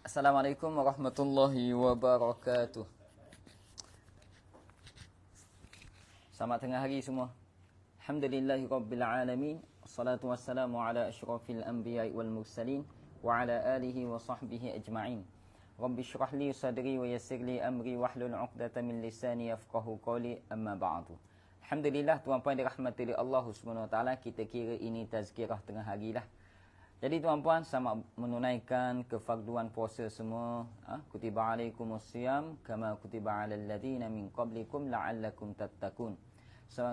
Assalamualaikum warahmatullahi wabarakatuh. Selamat tengah hari semua. Alhamdulillahi rabbil alamin. Wassalatu wassalamu ala asyrafil anbiya'i wal mursalin wa ala alihi wa sahbihi ajma'in. Rabbi syrah li sadri wa yassir li amri wahlul 'uqdatam min lisani yafqahu qawli, amma ba'du. Alhamdulillah, tuan-puan dirahmati oleh Allah Subhanahu wa taala, kita kira ini tazkirah tengah hari lah. Jadi tuan-puan, selamat menunaikan kefarduan puasa semua. Kutiba alaikumus siyam kama kutiba alal ladina min qablikum la'allakum tattaqun.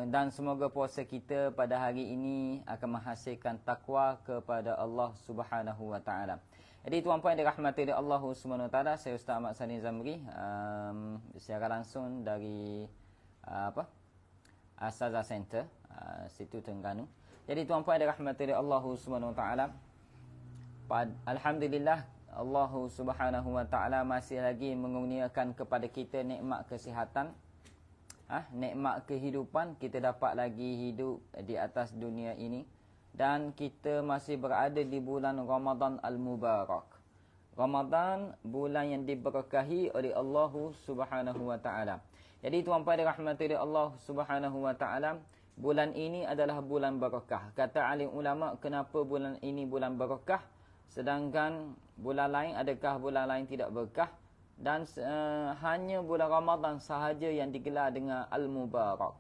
Dan semoga puasa kita pada hari ini akan menghasilkan takwa kepada Allah Subhanahu wa taala. Jadi tuan-puan yang dirahmati oleh Allah Subhanahu wa taala, saya Ustaz Ahmad Sani Zamri, secara langsung dari Asaza Center, situ Terengganu. Jadi tuan-puan yang dirahmati oleh Allah Subhanahu wa taala, alhamdulillah, Allah Subhanahu wa taala masih lagi mengurniakan kepada kita nikmat kesihatan, nikmat kehidupan. Kita dapat lagi hidup di atas dunia ini, dan kita masih berada di bulan Ramadan Al-Mubarak. Ramadan, bulan yang diberkahi oleh Allah Subhanahu wa taala. Jadi tuan-puan dirahmati oleh Allah Subhanahu wa taala, bulan ini adalah bulan berkah. Kata alim ulama, kenapa bulan ini bulan berkah sedangkan bulan lain, adakah bulan lain tidak berkah? Dan hanya bulan Ramadan sahaja yang digelar dengan Al-Mubarak.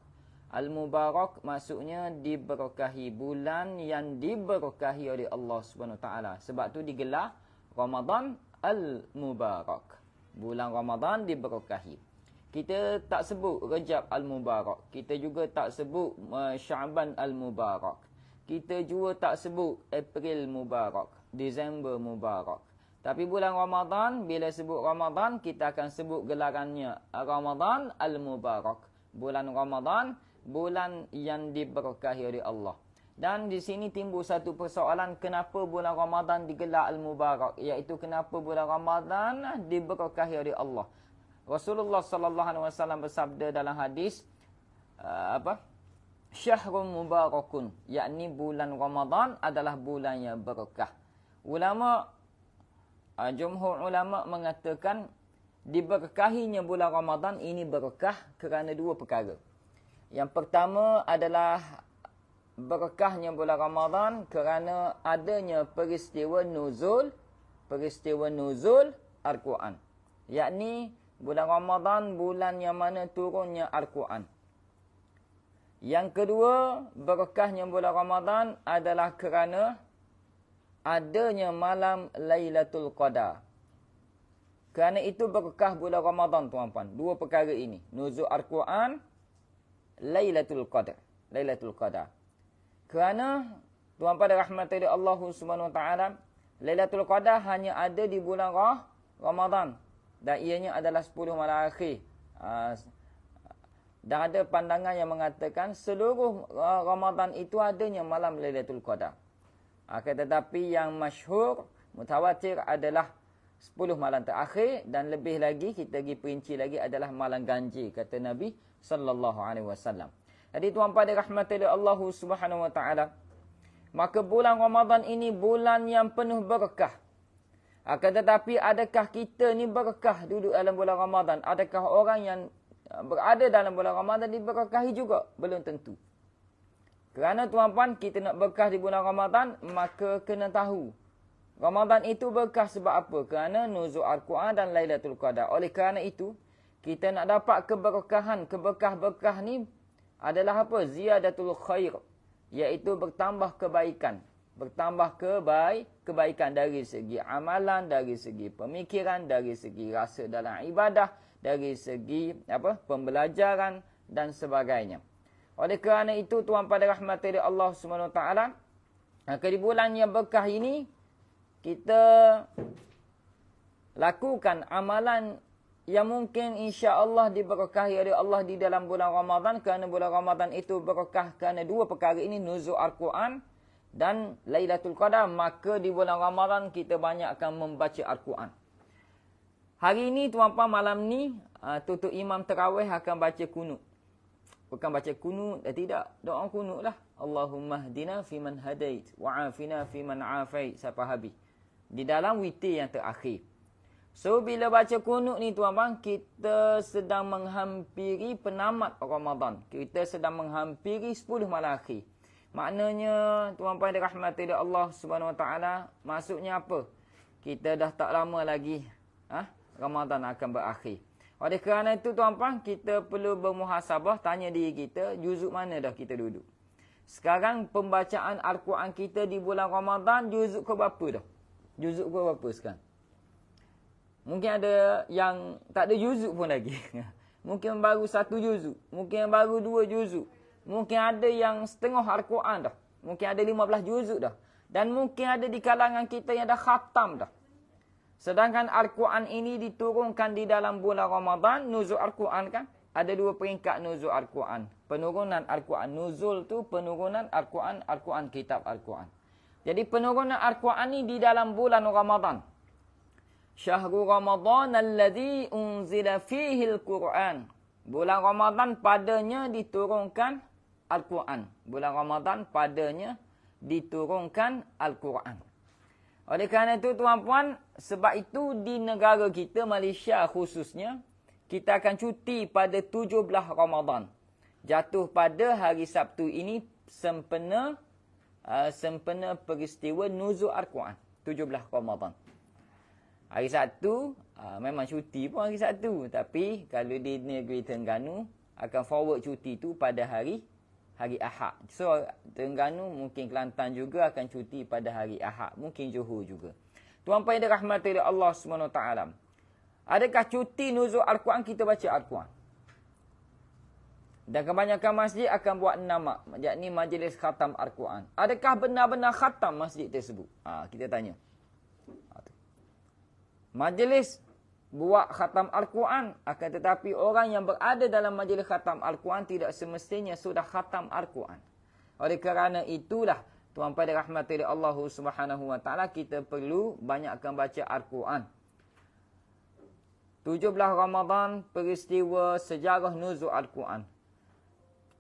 Al-Mubarak maksudnya diberkahi, bulan yang diberkahi oleh Allah Subhanahu Wa Taala. Sebab tu digelar Ramadan Al-Mubarak. Bulan Ramadan diberkahi. Kita tak sebut Rajab Al-Mubarak. Kita juga tak sebut Syaban Al-Mubarak. Kita juga tak sebut April Mubarak, Disember Mubarak. Tapi bulan Ramadan, bila sebut Ramadan, kita akan sebut gelarannya Ramadan Al-Mubarak. Bulan Ramadan, bulan yang diberkahi oleh Allah. Dan di sini timbul satu persoalan, kenapa bulan Ramadan digelar Al-Mubarak? Iaitu kenapa bulan Ramadan diberkahi oleh Allah. Rasulullah sallallahu alaihi wasallam bersabda dalam hadis, Syahrun Mubarakun, yakni bulan Ramadan adalah bulan yang berkah. Jumhur ulama mengatakan diberkahinya bulan Ramadan ini berkah kerana dua perkara. Yang pertama adalah berkahnya bulan Ramadan kerana adanya peristiwa nuzul Al-Quran. Yakni bulan Ramadan bulan yang mana turunnya Al-Quran. Yang kedua, berkahnya bulan Ramadan adalah kerana adanya malam Lailatul Qadar. Kerana itu berkah bulan Ramadan, tuan-puan. Dua perkara ini, nuzul Al-Quran, Lailatul Qadar. Kerana tuan-puan dirahmati oleh Allah Subhanahu wa taala, Lailatul Qadar hanya ada di bulan Ramadan, dan ianya adalah 10 malam akhir. Dan ada pandangan yang mengatakan seluruh Ramadan itu adanya malam Lailatul Qadar. Tetapi yang masyhur, mutawatir adalah 10 malam terakhir, dan lebih lagi, kita pergi perinci lagi, adalah malam ganjil, kata Nabi sallallahu alaihi wasallam. Jadi tuan-puan dirahmati oleh Allah Subhanahu wa taala, maka bulan Ramadan ini bulan yang penuh berkah. Tetapi adakah kita ni berkah duduk dalam bulan Ramadan? Adakah orang yang berada dalam bulan Ramadan diberkahi juga? Belum tentu. Kerana tuan-puan, kita nak berkah di bulan Ramadan, maka kena tahu Ramadan itu berkah sebab apa? Kerana nuzul Al-Quran dan Lailatul Qadar. Oleh kerana itu, kita nak dapat keberkahan. Berkah ni adalah apa? Ziyadatul khair, iaitu bertambah kebaikan. Bertambah kebaikan dari segi amalan, dari segi pemikiran, dari segi rasa dalam ibadah, dari segi pembelajaran dan sebagainya. Oleh kerana itu, tuan-puan dirahmati oleh Allah Subhanahu wa taala, di bulan yang berkah ini kita lakukan amalan yang mungkin insya-Allah diberkahi oleh Allah di dalam bulan Ramadan, kerana bulan Ramadan itu berkah kerana dua perkara ini, nuzul Al-Quran dan Lailatul Qadar. Maka di bulan Ramadan kita banyak akan membaca Al-Quran. Hari ini tuan-puan, malam ni tutup imam tarawih akan baca kunut. Bukan baca kunut, tidak, doa kunut lah. Allahumma hdina fiman hadait wa afina fiman afait, sampai habis. Di dalam witir yang terakhir. So, bila baca kunut ni tuan-tuan, kita sedang menghampiri penamat Ramadan. Kita sedang menghampiri 10 malam akhir. Maknanya, tuan-tuan dirahmati oleh Allah Subhanahu Wa Taala, maksudnya apa? Kita dah tak lama lagi Ramadan akan berakhir. Oleh kerana itu, tuan-tuan, kita perlu bermuhasabah, tanya diri kita, juzuk mana dah kita duduk. Sekarang, pembacaan Al-Quran kita di bulan Ramadan, juzuk ke berapa dah? Juzuk ke berapa sekarang? Mungkin ada yang tak ada juzuk pun lagi. Mungkin baru 1 juzuk. Mungkin baru 2 juzuk. Mungkin ada yang setengah Al-Quran dah. Mungkin ada 15 juzuk dah. Dan mungkin ada di kalangan kita yang dah khatam dah. Sedangkan Al-Quran ini diturunkan di dalam bulan Ramadan. Nuzul Al-Quran kan? Ada 2 peringkat nuzul Al-Quran. Penurunan Al-Quran. Nuzul tu penurunan Al-Quran. Al-Quran, kitab Al-Quran. Jadi penurunan Al-Quran ini di dalam bulan Ramadan. Syahrul Ramadan alladhi unzila fihi al-Quran. Bulan Ramadan padanya diturunkan Al-Quran. Bulan Ramadan padanya diturunkan Al-Quran. Oleh kerana itu tuan-puan, sebab itu di negara kita, Malaysia khususnya, kita akan cuti pada 17 Ramadan. Jatuh pada hari Sabtu ini sempena peristiwa nuzul Al-Quran. 17 Ramadan. Hari Sabtu, memang cuti pun hari Sabtu. Tapi kalau di negeri Terengganu, akan forward cuti tu pada hari Ahad. So, Terengganu mungkin Kelantan juga akan cuti pada hari Ahad. Mungkin Johor juga. Tuan-tuan yang dirahmati oleh Allah SWT. Adakah cuti nuzul Al-Quran kita baca Al-Quran? Dan kebanyakan masjid akan buat nama, yakni majlis khatam Al-Quran. Adakah benar-benar khatam masjid tersebut? Kita tanya. Majlis buat khatam Al-Quran, akan tetapi orang yang berada dalam majlis khatam Al-Quran tidak semestinya sudah khatam Al-Quran. Oleh kerana itulah, tuan-tuan dirahmati oleh Allah Subhanahu Wa Taala, kita perlu banyakkan baca Al-Quran. 17 Ramadan, peristiwa sejarah nuzul Al-Quran.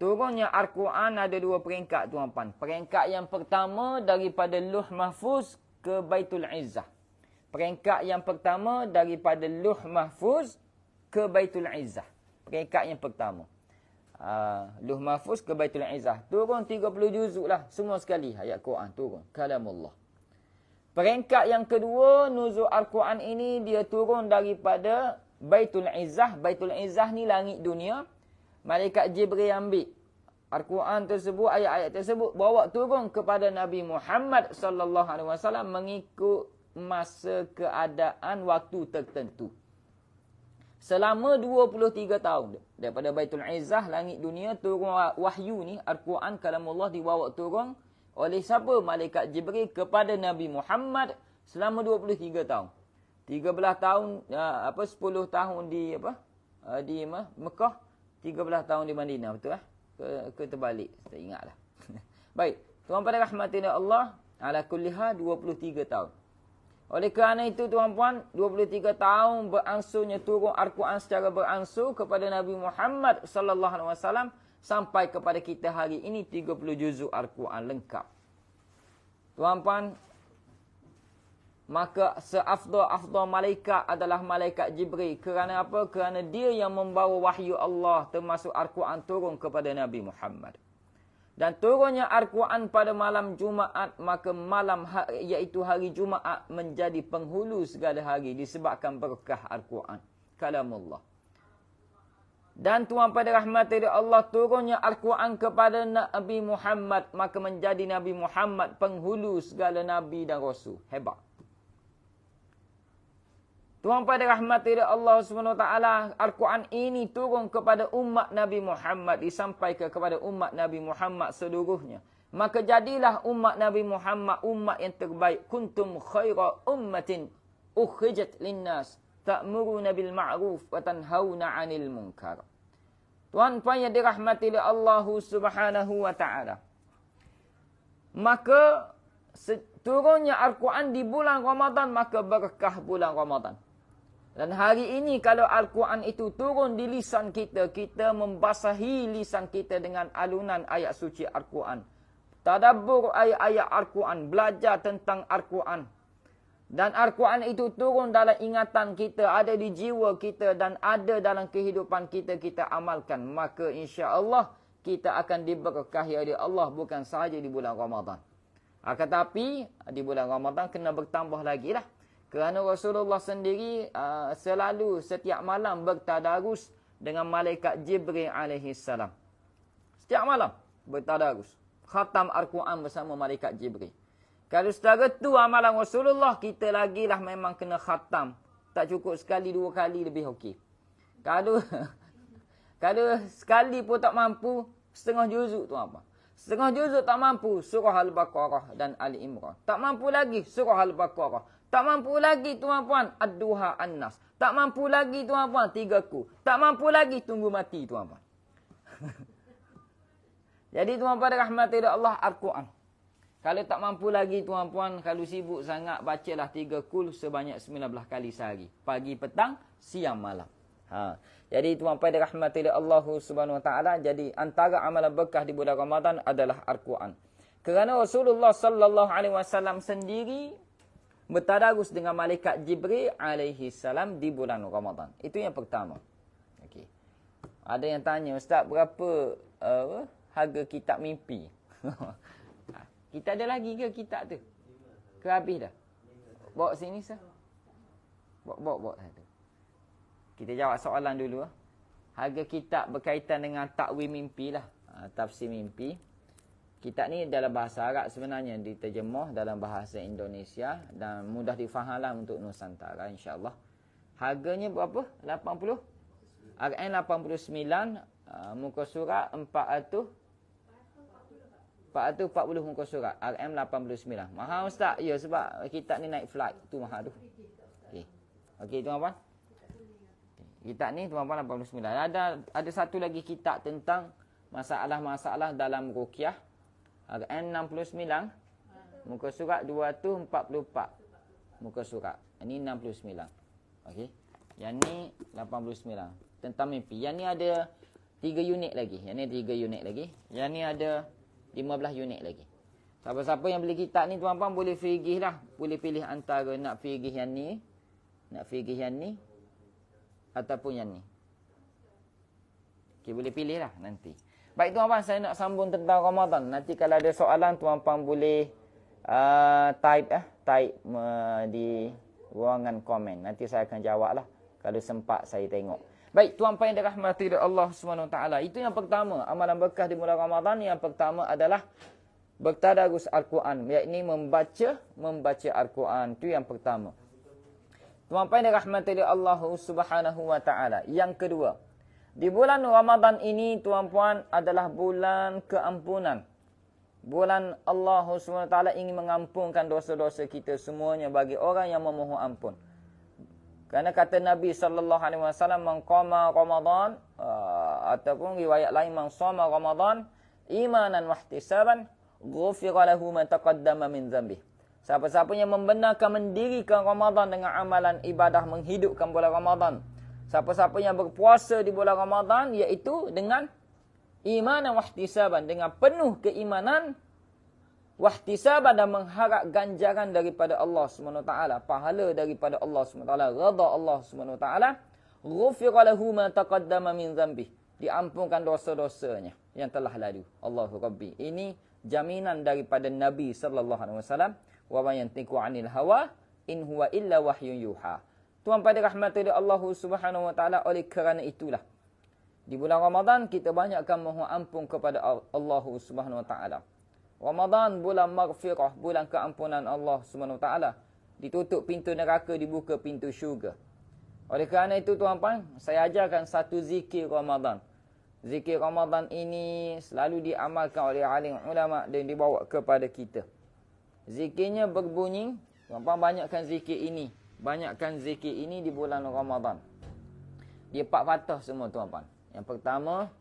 Turunnya Al-Quran ada 2 peringkat, tuan-tuan. Peringkat yang pertama daripada Luh Mahfuz ke Baitul Izzah. Peringkat yang pertama daripada Luh Mahfuz ke Baitul Izzah. Peringkat yang pertama. Luh Mahfuz ke Baitul Izzah. Turun 30 juzuk lah. Semua sekali ayat Quran turun. Kalamullah. Peringkat yang kedua, nuzul Al-Quran ini dia turun daripada Baitul Izzah. Baitul Izzah ni langit dunia. Malaikat Jibril ambil Al-Quran tersebut, ayat-ayat tersebut, bawa turun kepada Nabi Muhammad sallallahu alaihi wasallam mengikut masa keadaan waktu tertentu. Selama 23 tahun daripada Baitul Izzah, langit dunia, turun wahyu ni, Al-Quran kalamullah dibawa turun oleh siapa? Malaikat Jibril kepada Nabi Muhammad selama 23 tahun. 13 tahun 10 tahun di Mekah, 13 tahun di Madinah, betul ke terbalik? Tak ingatlah. Baik, tuan-tuan rahmatina Allah, ala kulli hal 23 tahun. Oleh kerana itu tuan-puan, 23 tahun berangsurnya turun Al-Quran secara berangsur kepada Nabi Muhammad sallallahu alaihi wasallam sampai kepada kita hari ini 30 juzuk Al-Quran lengkap. Tuan-puan, maka seafdal malaikat adalah malaikat Jibril. Kerana apa? Kerana dia yang membawa wahyu Allah, termasuk Al-Quran turun kepada Nabi Muhammad. Dan turunnya Al-Quran pada malam Jumaat, maka iaitu hari Jumaat menjadi penghulu segala hari disebabkan berkah Al-Quran. Kalamullah. Dan tuan pada rahmati Allah, turunnya Al-Quran kepada Nabi Muhammad, maka menjadi Nabi Muhammad penghulu segala Nabi dan Rasul. Hebat. Tuhan pada rahmati Allah SWT, Al-Quran ini turun kepada umat Nabi Muhammad, disampaikan kepada umat Nabi Muhammad seluruhnya. Maka jadilah umat Nabi Muhammad umat yang terbaik. Kuntum khaira ummatin ukhrijat linnas ta'muruna bil ma'ruf wa tanhauna 'anil munkar. Tuan-tuan yang dirahmati Allah Subhanahu wa taala. Maka turunnya Al-Quran di bulan Ramadan, maka berkah bulan Ramadan. Dan hari ini kalau Al-Quran itu turun di lisan kita, kita membasahi lisan kita dengan alunan ayat suci Al-Quran. Tadabbur ayat-ayat Al-Quran, belajar tentang Al-Quran. Dan Al-Quran itu turun dalam ingatan kita, ada di jiwa kita dan ada dalam kehidupan kita, kita amalkan. Maka insya-Allah kita akan diberkahi oleh Allah bukan sahaja di bulan Ramadan. Tetapi di bulan Ramadan kena bertambah lagi lah. Kerana Rasulullah sendiri selalu setiap malam bertadarus dengan malaikat Jibril alaihi salam. Setiap malam bertadarus. Khatam Al-Quran bersama malaikat Jibril. Kalau secara tu amalan Rasulullah, kita lagilah memang kena khatam. Tak cukup sekali, 2 kali lebih okey. Kalau sekali pun tak mampu, setengah juzuk tu apa? Setengah juzuk tak mampu, surah Al-Baqarah dan Ali Imran. Tak mampu lagi, surah Al-Baqarah. Tak mampu lagi, tuan-puan, Ad-Duha An-Nas. Tak mampu lagi, tuan-puan, 3 ku. Tak mampu lagi, tunggu mati, tuan-puan. Jadi, tuan-puan rahmati Allah, Al-Quran. Kalau tak mampu lagi, tuan-puan, kalau sibuk sangat, bacalah 3 kul sebanyak 19 kali sehari. Pagi, petang, siang, malam. Jadi, tuan-puan dirahmati oleh Allah Subhanahu Wa Taala, jadi antara amalan berkah di bulan Ramadan adalah Al-Quran. Kerana Rasulullah sallallahu alaihi wasallam sendiri bertadarus dengan malaikat Jibril alaihi salam di bulan Ramadan. Itu yang pertama. Okey. Ada yang tanya, Ustaz, berapa harga kitab mimpi? Kita ada lagi ke kitab tu? Ke habis dah? Bawa sini sah. Bawa satu. Kita jawab soalan dulu. Harga kitab berkaitan dengan takwil mimpi lah. Tafsir mimpi. Kitab ni dalam bahasa Arab sebenarnya diterjemah dalam bahasa Indonesia dan mudah difahamlah untuk Nusantara insya-Allah. Harganya berapa? 80? RM 89, muka surat 440 muka surat. RM89. Mahal Ustaz? Ya, sebab kitab ni naik flight. Tu mahal tu. Okey. Okey tuan-puan. Kitab ni tuan-puan 89. Ada satu lagi kitab tentang masalah-masalah dalam ruqyah. RM69. Muka surat 244. Muka surat. Ini 69. Okey. Yang ni 89. Tentang mimpi. Yang ni ada 3 unit lagi. Yang ni 3 unit lagi. Yang ni ada 15 unit lagi. Siapa-siapa yang beli kitab ni tuan-tuan boleh figih lah. Boleh pilih antara nak figih yang ni. Nak figih yang ni. Ataupun yang ni. Okay, boleh pilih lah nanti. Baik tuan-tuan, saya nak sambung tentang Ramadan. Nanti kalau ada soalan tuan-tuan boleh type di ruangan komen. Nanti saya akan jawab lah. Kalau sempat saya tengok. Baik, tuan-puan yang dirahmati oleh Allah SWT. Itu yang pertama. Amalan berkah di bulan Ramadan. Yang pertama adalah bertadarus Al-Quran. Iaitu membaca Al-Quran. Itu yang pertama. Tuan-puan yang dirahmati oleh Allah SWT. Yang kedua. Di bulan Ramadan ini, tuan-puan, adalah bulan keampunan. Bulan Allah SWT ingin mengampunkan dosa-dosa kita semuanya bagi orang yang memohon ampun. Kerana kata Nabi SAW, man qama Ramadan, ataupun riwayat lain, man shoma Ramadan, imanan wahtisaban, ghufira lahu ma taqaddama min dhanbih. Siapa-siapa yang membenarkan mendirikan Ramadan dengan amalan ibadah menghidupkan bulan Ramadan. Siapa-siapa yang berpuasa di bulan Ramadan, iaitu dengan imanan wahtisaban, dengan penuh keimanan, wahtisaban dan mengharap ganjaran daripada Allah SWT, pahala daripada Allah SWT, redha Allah SWT, ghufira lahu ma taqaddama min dhanbih, diampunkan dosa-dosanya yang telah lalu. Allahu Rabbi. Ini jaminan daripada Nabi sallallahu alaihi wasallam, wa ma yantiqu 'anil hawa in huwa illa wahyun yuha. Tuan pada rahmati Allah Subhanahu wa taala, oleh kerana itulah di bulan Ramadan kita banyakkan mohon ampun kepada Allah Subhanahu wa taala. Ramadan bulan maghfirah, bulan keampunan Allah Subhanahu wa taala. Ditutup pintu neraka, dibuka pintu syurga. Oleh kerana itu tuan-tuan, saya ajarkan satu zikir Ramadan. Zikir Ramadan ini selalu diamalkan oleh alim ulama dan dibawa kepada kita. Zikirnya berbunyi, tuan-tuan banyakkan zikir ini. Banyakkan zikir ini di bulan Ramadan. Dia 4 fatah semua tuan-tuan. Yang pertama,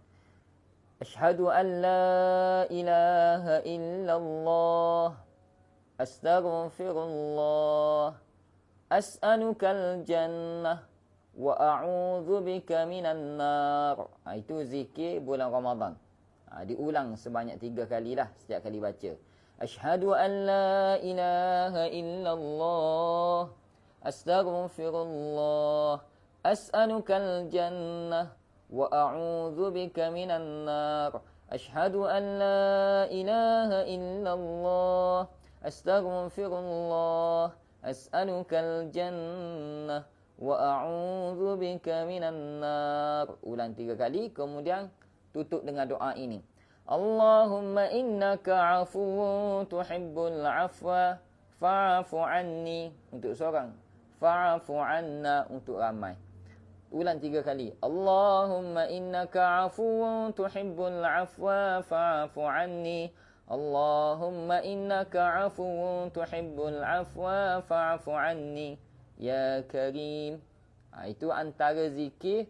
Asyhadu an la ilaha illallah, astaghfirullah, as'alukal jannah, wa a'udzu bika minan nar. Itu zikir bulan Ramadan. Diulang sebanyak 3 kali lah setiap kali baca. Asyhadu an la ilaha illallah. Astaghfirullah. As'alukal jannah. Wa a'udzu bika minan nar. Asyhadu an la ilaha illallah. Astaghfirullah. As'alukal jannah. Wa a'udzu bika minan nar. Ulang 3 kali, kemudian tutup dengan doa ini. Allahumma innaka afuwun tuhibbul afwa fa'fu anni. Untuk seorang. Fa'fu anna untuk ramai. Ulang 3 kali. Allahumma innaka afuwun tuhibbul afwa fa'fu anni. Allahumma innaka afuwun tuhibbul afwa fa'fu anni. Ya Karim. Itu antara zikir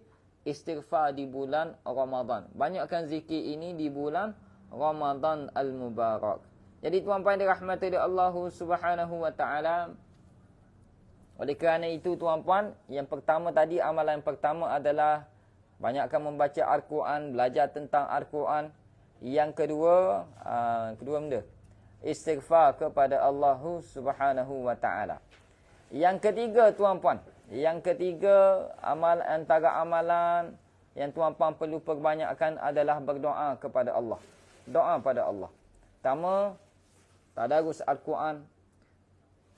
istighfar di bulan Ramadan. Banyakkan zikir ini di bulan Ramadan al-Mubarak. Jadi tuan-tuan dirahmati oleh Allah Subhanahu wa taala. Oleh kerana itu tuan-tuan, yang pertama tadi, amalan yang pertama adalah banyakkan membaca Al-Quran, belajar tentang Al-Quran. Yang kedua, benda, istighfar kepada Allah Subhanahu wa taala. Yang ketiga tuan-tuan, antara amalan yang tuan-tuan perlu perbanyakkan adalah berdoa kepada Allah. Doa pada Allah. Pertama, tadarus Al-Quran.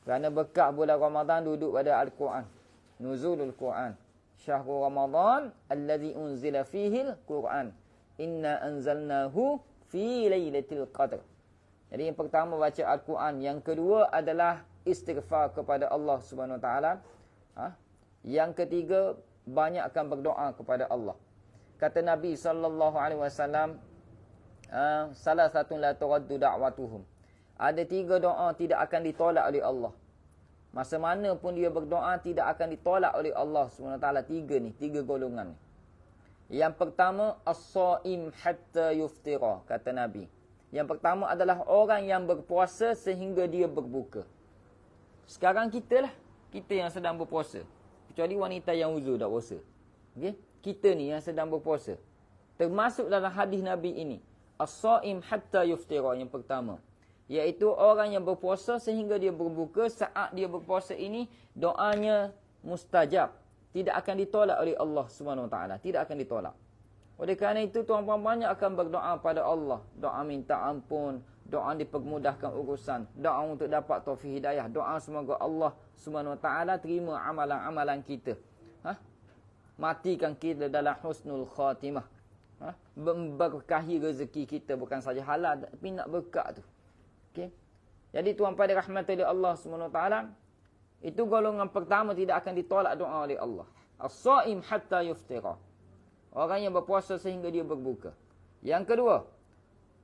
Kerana berkah bulan Ramadan duduk pada Al-Quran. Nuzulul Quran. Syahrul Ramadan allazi unzila fihil Quran. Inna anzalnahu fi lailatul qadr. Jadi yang pertama baca Al-Quran, yang kedua adalah istighfar kepada Allah Subhanahu Wa Taala. Yang ketiga, banyakkan berdoa kepada Allah. Kata Nabi sallallahu alaihi wasallam, salah satu la turaddu da'watuhum. Ada 3 doa tidak akan ditolak oleh Allah. Masa mana pun dia berdoa tidak akan ditolak oleh Allah SWT. 3 ni, 3 golongan ni. Yang pertama, as-saim hatta yuftira, kata Nabi. Yang pertama adalah orang yang berpuasa sehingga dia berbuka. Sekarang kita lah, kita yang sedang berpuasa. Kecuali wanita yang uzur tak puasa. Okay? Kita ni yang sedang berpuasa. Termasuk dalam hadis Nabi ini. As-saim hatta yuftira, yang pertama. Iaitu orang yang berpuasa sehingga dia berbuka. Saat dia berpuasa ini, doanya mustajab. Tidak akan ditolak oleh Allah SWT. Tidak akan ditolak. Oleh kerana itu, tuan-tuan banyak akan berdoa pada Allah. Doa minta ampun. Doa dipermudahkan urusan. Doa untuk dapat taufik hidayah. Doa semoga Allah SWT terima amalan-amalan kita. Matikan kita dalam husnul khatimah. Memberkahi rezeki kita. Bukan saja halal, tapi nak berkat tu. Okay. Jadi tuan-tuan dirahmati oleh Allah SWT, itu golongan pertama tidak akan ditolak doa oleh Allah. As-saim hatta yuftira. Orang yang berpuasa sehingga dia berbuka. Yang kedua,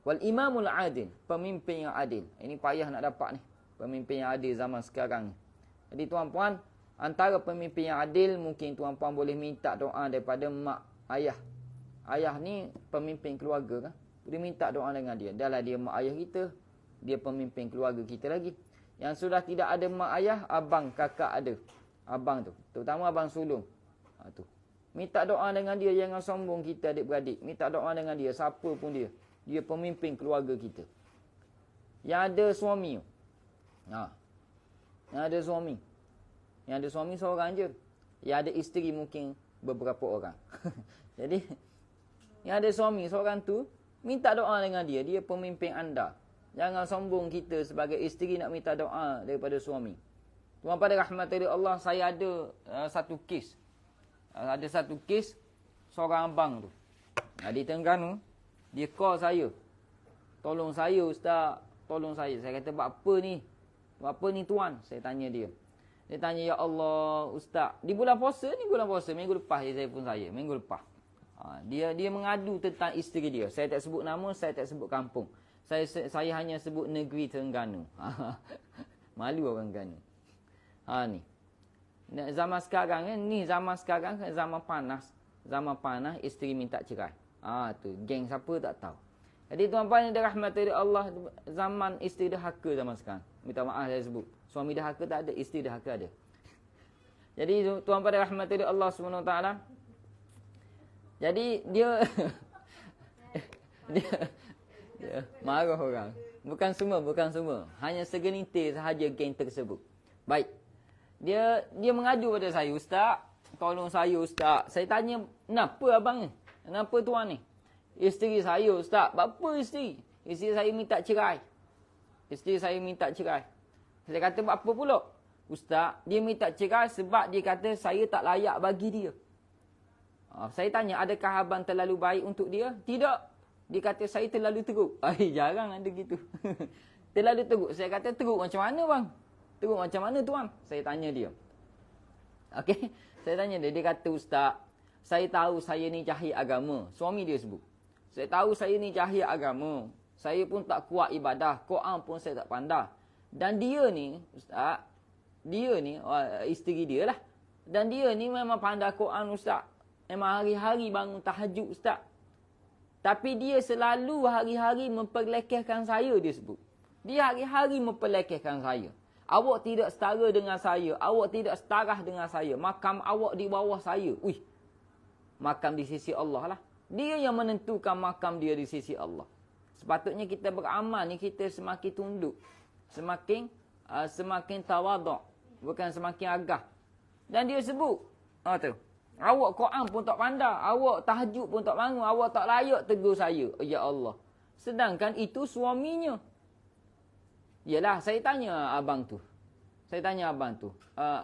wal imamul adil, pemimpin yang adil. Ini payah nak dapat ni, pemimpin yang adil zaman sekarang ni. Jadi tuan-tuan, antara pemimpin yang adil, mungkin tuan-tuan boleh minta doa daripada mak ayah. Ayah ni pemimpin keluarga kan. Boleh minta doa dengan dia. Dahlah dia mak ayah kita, dia pemimpin keluarga kita lagi. Yang sudah tidak ada mak ayah, abang, kakak ada. Abang tu. Terutama abang sulung. Tu. Minta doa dengan dia, jangan sombong kita adik-beradik. Minta doa dengan dia, siapa pun dia. Dia pemimpin keluarga kita. Yang ada suami. Yang ada suami. Yang ada suami seorang je. Yang ada isteri mungkin beberapa orang. Jadi, yang ada suami seorang tu, minta doa dengan dia. Dia pemimpin anda. Jangan sombong kita sebagai isteri nak minta doa daripada suami. Tuan pada rahmati Allah, saya ada satu kes. Ada satu kes seorang abang tu. Di Terengganu, dia call saya. Tolong saya ustaz, tolong saya. Saya kata, buat apa ni? Buat apa ni tuan? Saya tanya dia. Dia tanya, ya Allah ustaz, di bulan puasa ni, bulan puasa, minggu lepas dia telefon saya, minggu lepas. Dia mengadu tentang isteri dia. Saya tak sebut nama, saya tak sebut kampung. Saya hanya sebut negeri Terengganu. Malu orang Terengganu. Ni. Zaman sekarang ni zaman sekarang zaman panas. Zaman panas isteri minta cerai. Tu geng siapa tak tahu. Jadi tuan-tuan yang dirahmati Allah, zaman isteri dahaka zaman sekarang. Minta maaf saya sebut. Suami dahaka tak ada, isteri dahaka ada. Jadi tuan-tuan yang dirahmati Allah SWT. Jadi dia marah orang. Bukan semua. Hanya segelintir sahaja geng tersebut. Baik. Dia mengadu pada saya, Ustaz, tolong saya Ustaz. Saya tanya, kenapa abang ni? Kenapa tuan ni? Isteri saya Ustaz. Apa isteri? Isteri saya minta cerai. Saya kata, apa pula? Ustaz, dia minta cerai sebab dia kata saya tak layak bagi dia. Saya tanya, adakah abang terlalu baik untuk dia? Tidak. Dia kata, saya terlalu teruk. Jarang ada gitu. Terlalu teruk. Saya kata, teruk macam mana bang? Teruk macam mana tuan? Saya tanya dia. Okey. Saya tanya dia. Dia kata, Ustaz, saya tahu saya ni jahil agama. Suami dia sebut. Saya tahu saya ni jahil agama. Saya pun tak kuat ibadah. Quran pun saya tak pandai. Dan dia ni, Ustaz, dia ni, isteri dia lah. Dan dia ni memang pandai Quran Ustaz. Memang hari-hari bangun tahajud Ustaz. Tapi dia selalu hari-hari memperlekehkan saya, dia sebut. Dia hari-hari memperlekehkan saya. Awak tidak setara dengan saya. Awak tidak setarah dengan saya. Makam awak di bawah saya. Makam di sisi Allah lah. Dia yang menentukan makam dia di sisi Allah. Sepatutnya kita beramal ni, kita semakin tunduk. Semakin tawaduk. Bukan semakin agah. Dan dia sebut. Awak Quran pun tak pandai. Awak tahajud pun tak bangun. Awak tak layak tegur saya. Ya Allah. Sedangkan itu suaminya. Yalah, saya tanya abang tu.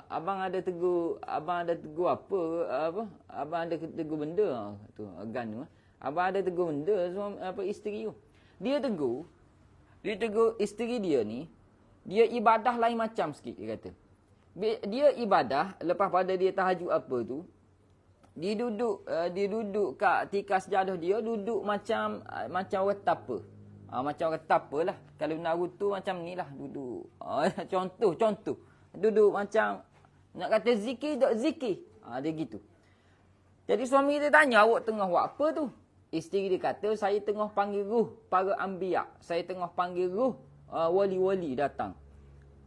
Abang ada tegur apa? Abang ada tegur benda tu, gan. Abang ada tegur benda isteri tu. Dia tegur isteri dia ni, dia ibadah lain macam sikit, dia kata. Dia ibadah lepas pada dia tahajud apa tu, dia duduk kat tikas sejadah dia, duduk macam retapa. Macam retapa lah. Kalau Naruto macam ni lah duduk. Contoh. Duduk macam nak kata zikir tak zikir. Dia gitu. Jadi suami dia tanya, awak tengah buat apa tu? Isteri dia kata, saya tengah panggil ruh para anbiya. Saya tengah panggil ruh wali-wali datang.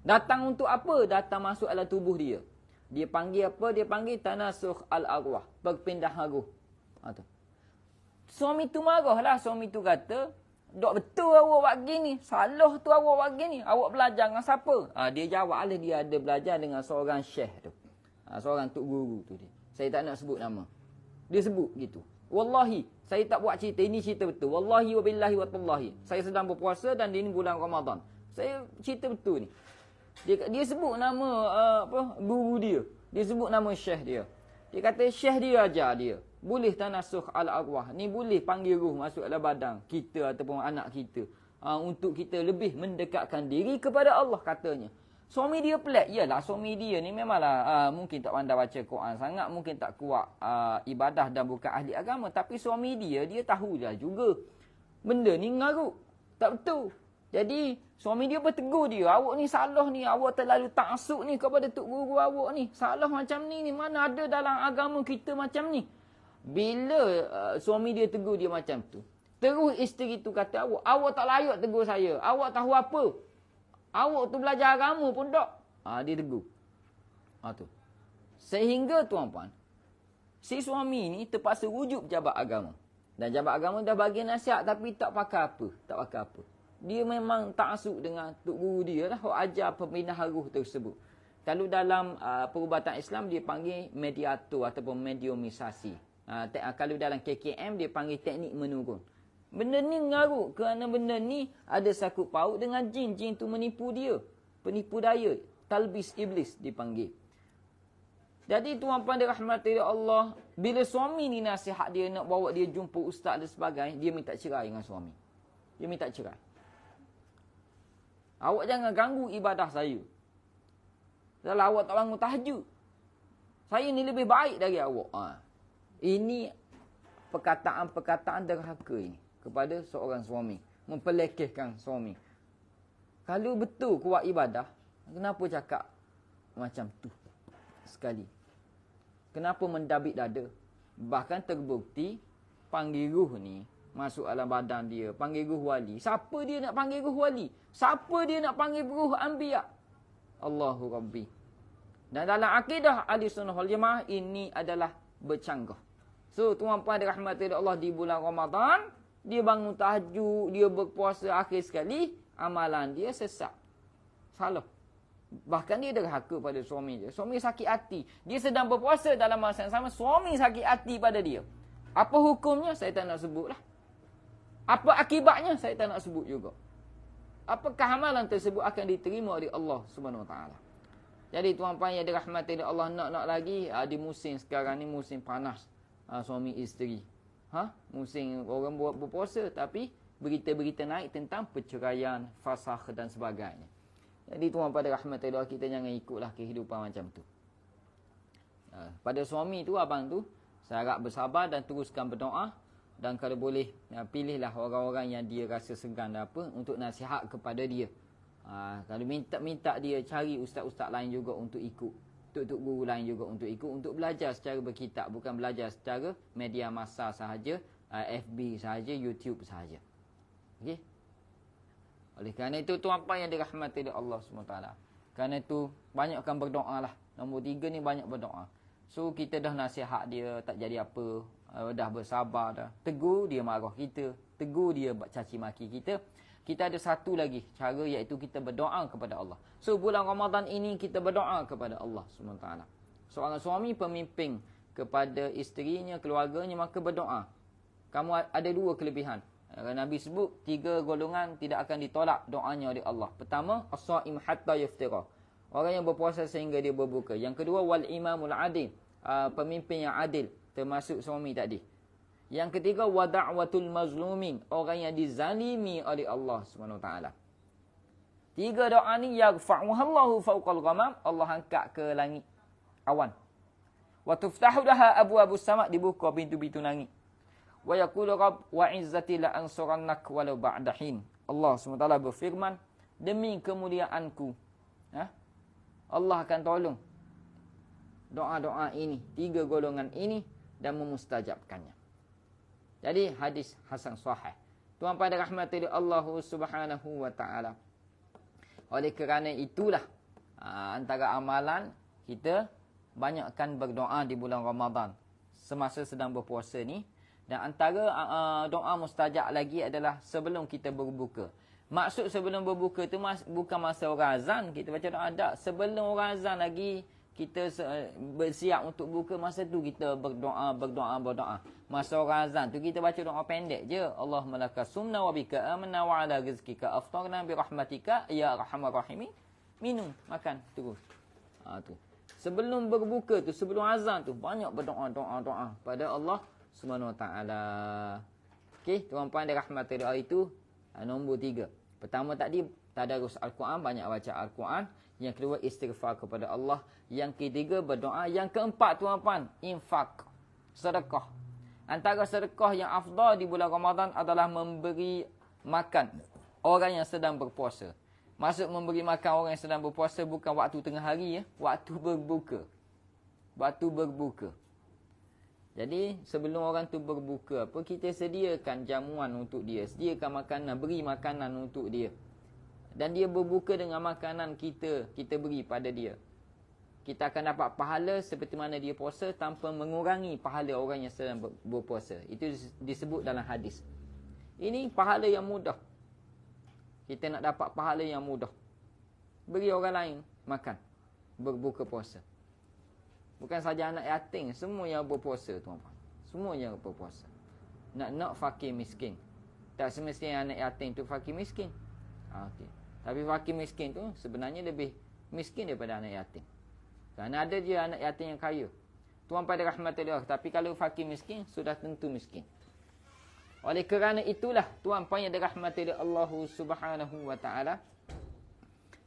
Datang untuk apa? Datang masuk dalam tubuh dia. Dia panggil apa? Dia panggil tanasukh al-arwah. Perpindahan ruh. Suami tu marah lah. Suami tu kata, dok betul awak buat gini. Salah tu awak buat gini. Awak belajar dengan siapa? Dia jawab lah, dia ada belajar dengan seorang syekh tu. Seorang tok guru tu dia. Saya tak nak sebut nama. Dia sebut gitu. Wallahi, saya tak buat cerita. Ini cerita betul. Wallahi wa billahi wa tallahi. Saya sedang berpuasa dan ini bulan Ramadan. Saya cerita betul ni. Dia sebut nama guru dia. Dia sebut nama syekh dia. Dia kata syekh dia ajar dia. Boleh tanasukh al-arwah. Ni boleh panggil ruh masuk dalam badan kita ataupun anak kita. Untuk kita lebih mendekatkan diri kepada Allah, katanya. Suami dia pelik. Yalah, suami dia ni memanglah mungkin tak pandai baca Quran sangat. Mungkin tak kuat ibadah dan bukan ahli agama. Tapi suami dia tahulah juga. Benda ni ngaruk. Tak betul. Jadi, suami dia bertegur dia. Awak ni salah ni. Awak terlalu taksub ni kepada tok guru awak ni. Salah macam ni. Mana ada dalam agama kita macam ni. Bila suami dia tegur dia macam tu, terus isteri tu kata, awak tak layak tegur saya. Awak tahu apa? Awak tu belajar agama pun tak. Dia tegur. Tu. Sehingga tuan-puan, si suami ni terpaksa rujuk pejabat agama. Dan pejabat agama dah bagi nasihat tapi tak pakai apa. Dia memang taksub dengan tok guru dia lah, ajar pemindahan ruh tersebut. Kalau dalam perubatan Islam dia panggil mediator ataupun mediumisasi. Kalau dalam KKM dia panggil teknik menurun. Benda ni ngaruk kerana benda ni ada sakut paut dengan jin. Jin tu menipu dia. Penipu daya. Talbis iblis dipanggil. Jadi tuan-tuan dirahmati Allah, bila suami ni nasihat dia nak bawa dia jumpa ustaz dan sebagainya, dia minta cerai dengan suami. Dia minta cerai. Awak jangan ganggu ibadah saya. Kalau awak tak bangun tahajud, saya ni lebih baik dari awak. Ini perkataan-perkataan derhaka ini kepada seorang suami. Mempelekehkan suami. Kalau betul kuat ibadah, kenapa cakap macam tu sekali? Kenapa mendabik dada? Bahkan terbukti panggil ruh ni masuk dalam badan dia. Panggil ruh wali. Siapa dia nak panggil ruh wali? Siapa dia nak panggil ruh anbiya? Allahu Rabbi. Dan dalam akidah Ahlussunnah wal Jamaah ini adalah bercanggah. So, tuan-puan dirahmati Allah, di bulan Ramadan, dia bangun tahajud, dia berpuasa akhir sekali, amalan dia sesat. Salah. Bahkan dia derhaka pada suami dia. Suami sakit hati. Dia sedang berpuasa dalam masa yang sama. Suami sakit hati pada dia. Apa hukumnya? Saya tak nak sebut lah. Apa akibatnya? Saya tak nak sebut juga. Apakah amalan tersebut akan diterima oleh Allah SWT. Jadi tuan-tuan yang dirahmati oleh Allah, nak lagi di musim sekarang ni, musim panas. Suami isteri. Musim orang buat berpuasa. Tapi berita-berita naik tentang perceraian, fasakh dan sebagainya. Jadi tuan pada rahmatullah, kita jangan ikutlah kehidupan macam tu. Pada suami tu, abang tu, saya harap bersabar dan teruskan berdoa. Dan kalau boleh, pilihlah orang-orang yang dia rasa segan dan apa untuk nasihat kepada dia. Kalau minta dia cari ustaz-ustaz lain juga untuk ikut. Tuk-tuk guru lain juga untuk ikut. Untuk belajar secara berkitab. Bukan belajar secara media massa sahaja, FB sahaja, YouTube sahaja. Okey? Oleh kerana itu, tuan-tuan yang dirahmati oleh Allah SWT. Kerana itu, banyakkan berdoa lah. Nombor 3 ni banyak berdoa. So, kita dah nasihat dia, tak jadi apa. Dah bersabar dah. Tegur, dia marah kita. Tegur, dia caci maki kita. Kita ada satu lagi cara, iaitu kita berdoa kepada Allah. So, bulan Ramadan ini, kita berdoa kepada Allah SWT. Seorang suami pemimpin kepada isterinya, keluarganya, maka berdoa. Kamu ada 2 kelebihan. Nabi sebut 3 golongan tidak akan ditolak doanya oleh Allah. Pertama, as-saim hatta yaftira. Orang yang berpuasa sehingga dia berbuka. Yang kedua, wal imamul adil. Pemimpin yang adil, termasuk suami tadi. Yang ketiga, wa da'watul mazlumin. Orang yang dizalimi oleh Allah SWT. 3 doa ni yarfa'uhallahu fawqal ghamam. Allah angkat ke langit awan. Wa tuftahu laha abwabus sama', dibuka pintu-pintu langit. Wa yaqulu rabb wa izzati la ansurannak walau ba'da hin. Allah SWT berfirman, demi kemuliaanku, Allah akan tolong doa-doa ini, 3 golongan ini, dan memustajabkannya. Jadi hadis hasan sahih. Tuan pada rahmati Allah Subhanahu wa taala. Oleh kerana itulah antara amalan kita banyakkan berdoa di bulan Ramadan semasa sedang berpuasa ni. Dan antara doa mustajab lagi adalah sebelum kita berbuka. Maksud sebelum berbuka tu bukan masa orang azan kita baca doa. Tak. Sebelum orang azan lagi kita bersiap untuk buka, masa tu kita berdoa. Masa orang azan tu kita baca doa pendek je. Allahumma laka sumna wa bika amanna wa ala rizkika aftarna bi rahmatika ya arhamar rahimin. Minum, makan terus. Tu. Sebelum berbuka tu, sebelum azan tu banyak berdoa pada Allah Subhanahu Wa Taala. Okey, tuan-puan dirahmati Allah itu nombor 3. Pertama tadi tadarus Al-Quran, banyak baca Al-Quran. Yang kedua istighfar kepada Allah. Yang ketiga berdoa. Yang keempat tuan-puan, infak, sedekah. Antara sedekah yang afdal di bulan Ramadan adalah memberi makan orang yang sedang berpuasa. Maksud memberi makan orang yang sedang berpuasa bukan waktu tengah hari ya, waktu berbuka. Waktu berbuka. Jadi sebelum orang tu berbuka, kita sediakan jamuan untuk dia, sediakan makanan, beri makanan untuk dia. Dan dia berbuka dengan makanan kita beri pada dia. Kita akan dapat pahala seperti mana dia puasa tanpa mengurangi pahala orang yang sedang berpuasa. Itu disebut dalam hadis. Ini pahala yang mudah. Kita nak dapat pahala yang mudah. Beri orang lain makan, berbuka puasa. Bukan saja anak yatim, semua yang berpuasa tuan-tuan. Semua yang berpuasa. Nak fakir miskin. Tak semestinya anak yatim tu fakir miskin. Okay. Tapi fakir miskin tu sebenarnya lebih miskin daripada anak yatim. Kerana ada je anak yatim yang kaya. Tuan pada rahmatullah. Tapi kalau fakir miskin, sudah tentu miskin. Oleh kerana itulah, tuan-puan yang dirahmati oleh Allah Subhanahu Wa Taala,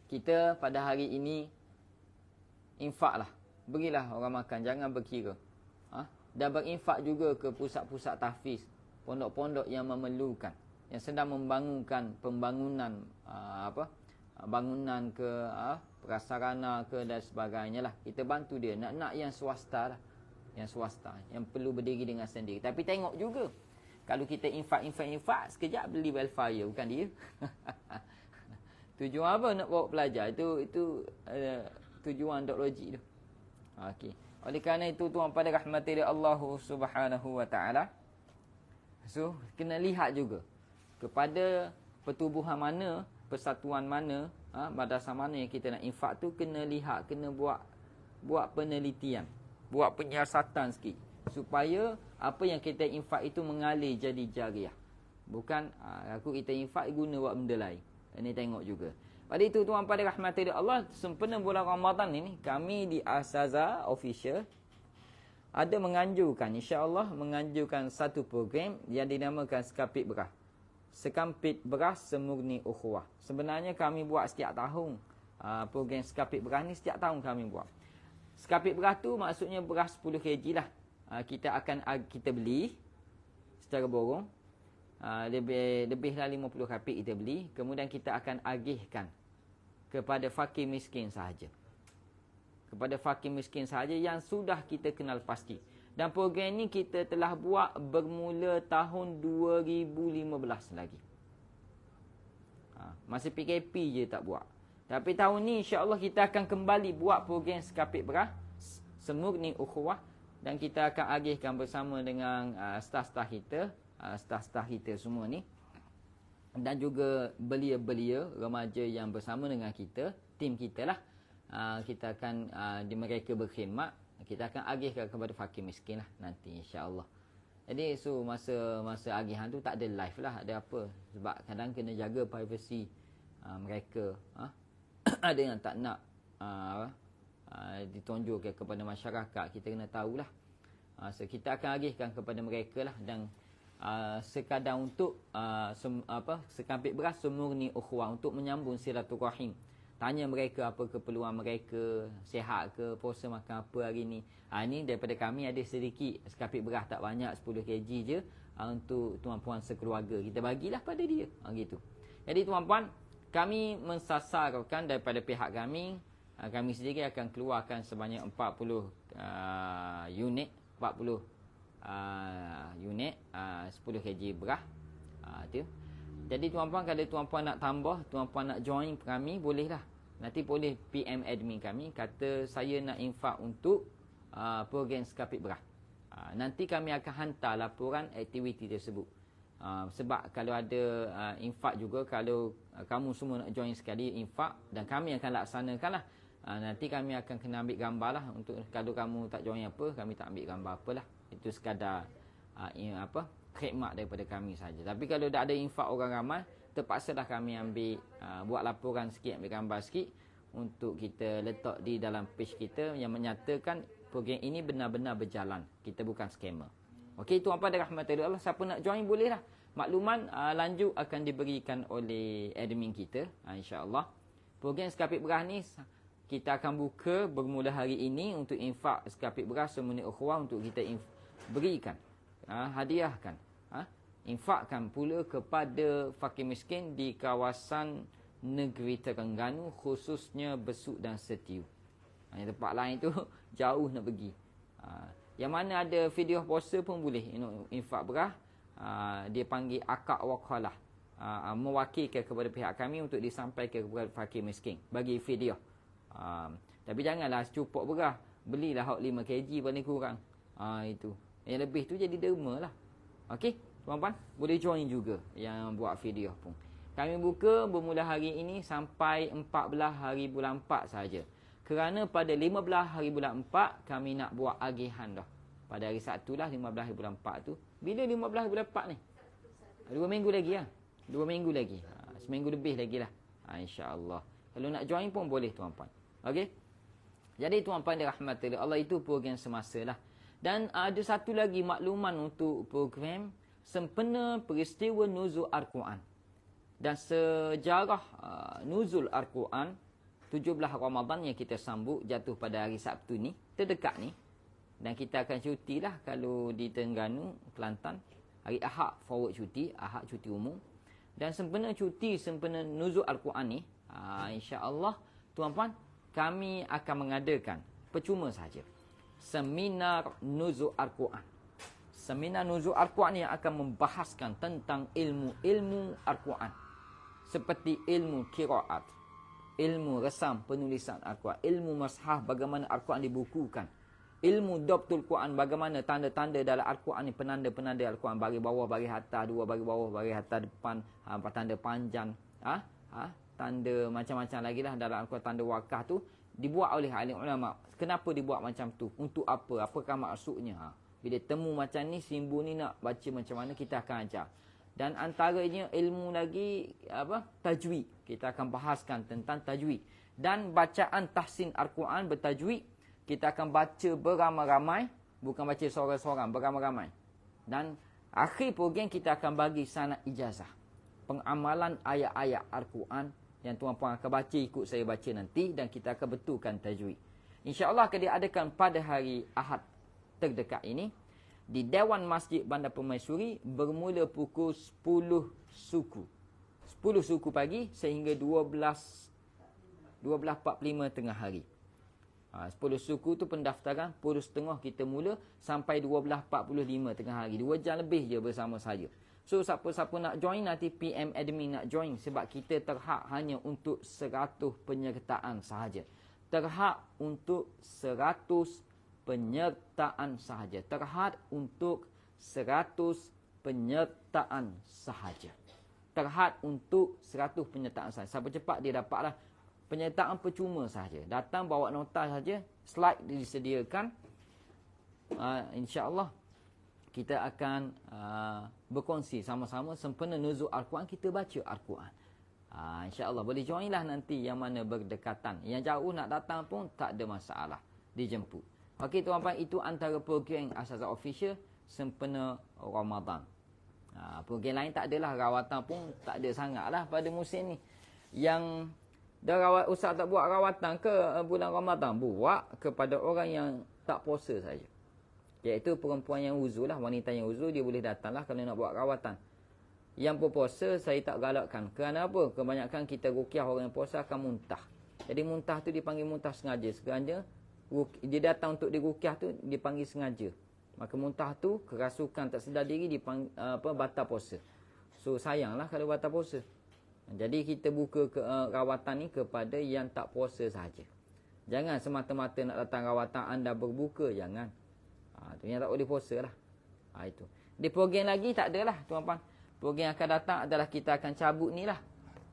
kita pada hari ini infaklah. Berilah orang makan, jangan berkira. Dan berinfak juga ke pusat-pusat tahfiz, pondok-pondok yang memerlukan, yang sedang membangunkan pembangunan bangunan ke prasarana ke dan sebagainya lah. Kita bantu dia. Nak yang swasta lah. Yang swasta, yang perlu berdiri dengan sendiri. Tapi tengok juga, kalau kita infak, sekejap beli welfare, bukan dia. Tujuan apa nak bawa pelajar? Itu tujuan dok logik tu. Okey. Oleh kerana itu tuan pada rahmati Allah Subhanahu Wa Taala. So, kena lihat juga kepada pertubuhan mana persatuan mana, madrasah mana yang kita nak infak tu, kena lihat, kena buat penelitian, buat penyiasatan sikit, supaya apa yang kita infak itu mengalir jadi jariah. Bukan kita infak guna buat benda lain. Ini tengok juga. Pada itu tuan pada rahmati Allah, sempena bulan Ramadan ini, kami di Asaza Official ada menganjurkan, insya-Allah menganjurkan satu program yang dinamakan Sekampit Berah. Sekampit Berah Semurni Ukhuwah. Sebenarnya kami buat setiap tahun. Program Sekampit Berah ni setiap tahun kami buat. Sekampit Berah tu maksudnya beras 10 kg lah. Kita beli secara borong. Lebihlah 50 kapit kita beli. Kemudian kita akan agihkan kepada fakir miskin sahaja. Kepada fakir miskin sahaja yang sudah kita kenal pasti. Dan program ni kita telah buat bermula tahun 2015 lagi. Masih PKP je tak buat. Tapi tahun ni insya-Allah kita akan kembali buat program Sekampit Berah Semurni Ukhuwah. Dan kita akan agihkan bersama dengan staf-staf kita semua ni, dan juga belia-belia remaja yang bersama dengan kita, tim kita lah. Kita akan mereka berkhidmat, kita akan agihkan kepada fakir miskin lah nanti insya-Allah. Jadi masa agihan tu tak ada live lah, ada apa, sebab kadang kena jaga privasi mereka. Ada yang tak nak ditunjukkan kepada masyarakat, kita kena tahulah. So kita akan agihkan kepada mereka lah, dan sekadar untuk Sekampit Berah Semurni Ukhuwah, untuk menyambung silaturahim. Tanya mereka apa keperluan mereka, sihat ke, puasa makan apa hari ni. Ni daripada kami ada sedikit Sekampit Berah, tak banyak, 10 kg je, untuk tuan-puan sekeluarga. Kita bagilah pada dia. Gitu. Jadi tuan-puan, kami mensasarkan daripada pihak kami sendiri akan keluarkan sebanyak 40 unit 10 kg berah. Tu. Jadi tuan-puan, kalau tuan-puan nak tambah, tuan-puan nak join kami, bolehlah. Nanti boleh PM admin kami, kata saya nak infak untuk program Sekampit Berah. Nanti kami akan hantar laporan aktiviti tersebut. Sebab kalau ada infak juga, kalau kamu semua nak join sekali infak, dan kami akan laksanakan lah. Nanti kami akan kena ambil gambar lah. Untuk kalau kamu tak join apa, kami tak ambil gambar apalah. Itu sekadar khidmat daripada kami saja. Tapi kalau dah ada infak orang ramai, terpaksalah kami ambil buat laporan sikit, ambil gambar sikit untuk kita letak di dalam page kita yang menyatakan program ini benar-benar berjalan. Kita bukan scammer. Okey, tuan-puan dan rahmatullah Allah, siapa nak join bolehlah. Makluman lanjut akan diberikan oleh admin kita, insya-Allah. Program Sekampit Berah ni kita akan buka bermula hari ini untuk infak Sekampit Berah Semurni Ukhuwah, untuk kita berikan, hadiahkan, infakkan pula kepada fakir miskin di kawasan negeri Terengganu, khususnya Besut dan Setiu. Tempat lain tu jauh nak pergi. Yang mana ada video puasa pun boleh infak berah. Dia panggil akak wakalah, mewakilkan kepada pihak kami untuk disampaikan kepada fakir miskin bagi video. Tapi janganlah secupuk berah, belilah hak 5 kg paling kurang. Itu yang lebih tu jadi derma lah. Okey, tuan-puan boleh join juga yang buat video pun. Kami buka bermula hari ini sampai 14 hari bulan 4 saja. Kerana pada 15 hari bulan 4 kami nak buat agihan dah. Pada hari Sabtu lah 15 hari bulan 4 tu. Bila 15 hari bulan 4 ni? 2 minggu lagi lah. 2 minggu lagi. Seminggu lebih lagi lah. InsyaAllah. Kalau nak join pun boleh tuan-puan. Okey? Jadi tuan-puan dirahmati Allah, itu program semasa lah. Dan ada satu lagi makluman untuk program sempena peristiwa nuzul Al-Quran. Dan sejarah nuzul Al-Quran 17 Ramadan yang kita sambut jatuh pada hari Sabtu ni, terdekat ni. Dan kita akan cuti lah kalau di Terengganu, Kelantan. Hari Ahad forward cuti, Ahad cuti umum. Dan sempena nuzul Al-Quran ni, insya-Allah tuan-puan, kami akan mengadakan percuma saja seminar nuzul Al-Quran. Seminar nuzul Al-Quran yang akan membahaskan tentang ilmu Al-Quran. Seperti ilmu qiraat, ilmu resam penulisan Al-Quran, ilmu mashaf bagaimana Al-Quran dibukukan, ilmu dhabtul Quran bagaimana tanda-tanda dalam Al-Quran ni, penanda-penanda Al-Quran, bagi bawah, bagi atas, dua bagi bawah, bagi atas depan, tanda panjang, tanda macam-macam lagi lah dalam Al-Quran, tanda wakah tu dibuat oleh ahli ulama. Kenapa dibuat macam tu? Untuk apa? Apakah maksudnya? Bila temu macam ni, simbol ni nak baca macam mana, kita akan ajar. Dan antaranya ilmu lagi tajwid. Kita akan bahaskan tentang tajwid. Dan bacaan tahsin Al-Quran bertajwid, kita akan baca beramai-ramai, bukan baca seorang-seorang, beramai-ramai. Dan akhir program kita akan bagi sanad ijazah, pengamalan ayat-ayat Al-Quran yang tuan-puan akan baca, ikut saya baca nanti, dan kita akan betulkan tajwid. InsyaAllah akan diadakan pada hari Ahad terdekat ini di Dewan Masjid Bandar Permaisuri, bermula pukul 10 suku. 10 suku pagi sehingga 12.45 tengah hari. 10 suku tu pendaftaran, 10.30 kita mula sampai 12.45 tengah hari. 2 jam lebih je bersama saya. So, siapa-siapa nak join, nanti PM admin nak join. Sebab kita terhad hanya untuk 100 penyertaan sahaja. Terhad untuk 100 penyertaan sahaja. Terhad untuk 100 penyertaan sahaja. Terhad untuk 100 penyertaan sahaja. Siapa cepat dia dapatlah. Penyertaan percuma sahaja. Datang bawa nota sahaja. Slide disediakan. InsyaAllah kita akan berkongsi sama-sama sempena nuzul Al-Quran, kita baca Al-Quran. InsyaAllah boleh join lah nanti yang mana berdekatan. Yang jauh nak datang pun tak ada masalah. Dijemput. Okey tuan-tuan, itu antara program Asazah Official sempena Ramadan. Program lain tak adalah, rawatan pun tak ada sangat lah pada musim ni. Yang Ustaz tak buat rawatan ke bulan Ramadan? Buat kepada orang yang tak puasa saja. Iaitu perempuan yang uzur lah, wanita yang uzur, dia boleh datang lah kalau nak buat rawatan. Yang berpuasa saya tak galakkan. Kerana apa? Kebanyakan kita ruqyah orang yang puasa akan muntah. Jadi muntah tu dipanggil muntah sengaja. Sengaja dia datang untuk diruqyah tu dipanggil sengaja. Maka muntah tu kerasukan tak sedar diri dipanggil batal puasa. So sayanglah kalau batal puasa. Jadi kita buka rawatan ni kepada yang tak puasa sahaja. Jangan semata-mata nak datang rawatan anda berbuka, jangan. Tu yang tak boleh puasa lah. Itu. Di program lagi tak ada lah tuan-tuan. Program yang akan datang adalah kita akan cabut ni lah.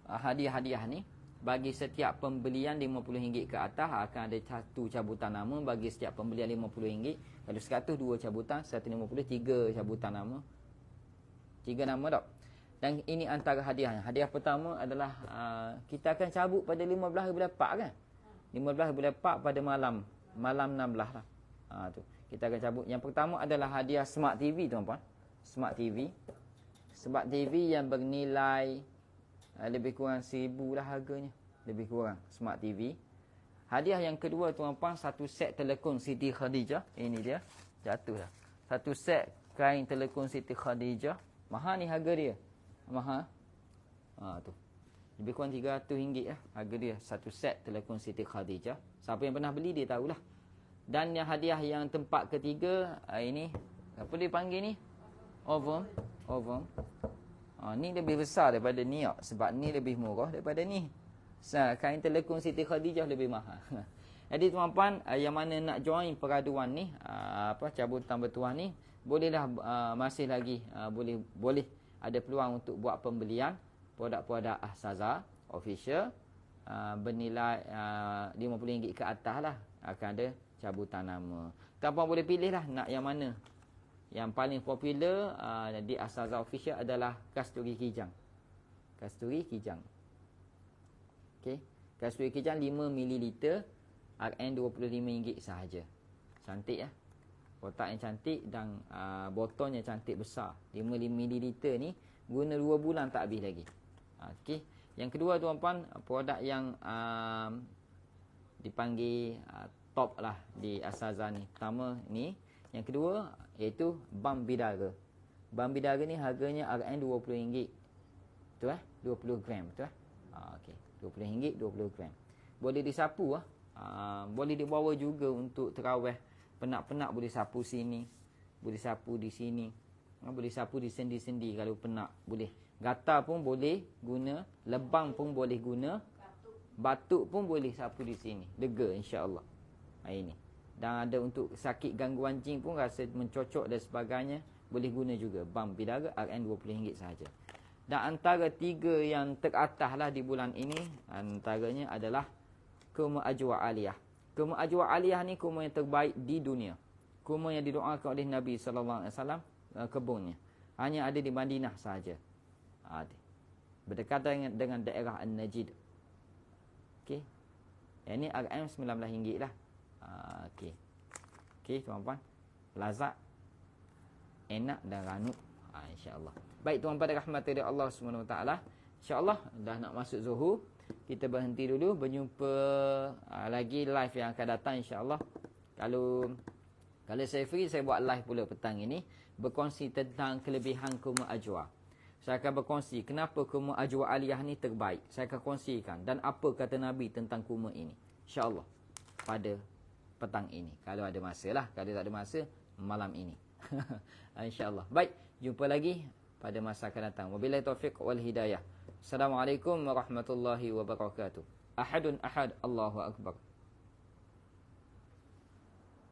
Hadiah-hadiah ni. Bagi setiap pembelian RM50 ke atas akan ada satu cabutan nama. Bagi setiap pembelian RM50. Kalau 100, 2 cabutan. 150, 3 cabutan nama. 3 nama tak? Dan ini antara hadiahnya. Hadiah pertama adalah kita akan cabut pada 15/4 kan? 15/4 pada malam 16 lah. Tu. Kita akan cabut. Yang pertama adalah hadiah Smart TV tuan-tuan. Smart TV. Smart TV yang bernilai lebih kurang 1,000 lah harganya. Lebih kurang. Smart TV. Hadiah yang kedua tuan-tuan, satu set telekon Siti Khadijah. Ini dia. Jatuh dah. Satu set kain telekon Siti Khadijah. Mahal ni harga dia. Mahal. Tu. Lebih kurang RM300 lah harga dia. Satu set telekon Siti Khadijah. Siapa yang pernah beli dia tahulah. Dan yang hadiah yang tempat ketiga, ini apa dia panggil ni? Oven. Ni lebih besar daripada ni sebab ni lebih murah daripada ni. Kain telekon Siti Khadijah lebih mahal. Jadi tuan-tuan, yang mana nak join peraduan ni, cabutan bertuah ni, bolehlah masih lagi boleh ada peluang untuk buat pembelian produk-produk Asazah Official bernilai RM50 ke atas lah. Akan ada cabutan nama. Tuan-puan boleh pilih lah nak yang mana. Yang paling popular di Asazah Official adalah Kasturi Kijang. Kasturi Kijang. Okey. Kasturi Kijang 5 ml, RN RM25 sahaja. Cantik ya. Kotak yang cantik dan botolnya cantik besar. 5 ml ni guna 2 bulan tak habis lagi. Okey. Yang kedua tuan-puan, produk yang dipanggil top lah di Asazah ni. Pertama ni, yang kedua iaitu Balm Bidara. Balm Bidara ni harganya RN RM20. Betul 20 gram, betul okey. RM20, 20 gram. Boleh disapu boleh dibawa juga untuk tarawih. Penat-penat boleh sapu sini, boleh sapu di sini. Boleh sapu di sendi-sendi kalau penat. Boleh. Gatal pun boleh guna, lebam pun boleh guna. Batuk pun boleh sapu di sini. Lega insya-Allah. Ini. Dan ada untuk sakit gangguan jin pun rasa mencocok dan sebagainya, boleh guna juga. Balm Bidara RN RM20 sahaja. Dan antara 3 yang teratas lah di bulan ini, antaranya adalah kurma ajwa aliyah. Kurma ajwa aliyah ni kurma yang terbaik di dunia. Kurma yang didoakan oleh Nabi SAW, kebunnya. Hanya ada di Madinah sahaja. Berdekatan dengan daerah An-Najd. Okey. Yang ni RM RM19 lah. Okey. Okey tuan-tuan. Lazat, enak dan ranuk. InsyaAllah. Baik tuan-tuan pada rahmat dari Allah SWT. InsyaAllah dah nak masuk Zuhur. Kita berhenti dulu. Berjumpa lagi live yang akan datang insyaAllah. Kalau saya free, saya buat live pula petang ini. Berkongsi tentang kelebihan kurma ajwa. Saya akan berkongsi kenapa kurma ajwa aliyah ni terbaik. Saya akan kongsikan. Dan apa kata Nabi tentang kurma ini. InsyaAllah. Pada petang ini. Kalau ada masa lah. Kalau tak ada masa, malam ini. InsyaAllah. Baik. Jumpa lagi pada masa akan datang. Wabillahi taufiq wal hidayah. Assalamualaikum warahmatullahi wabarakatuh. Ahadun ahad. Allahu akbar.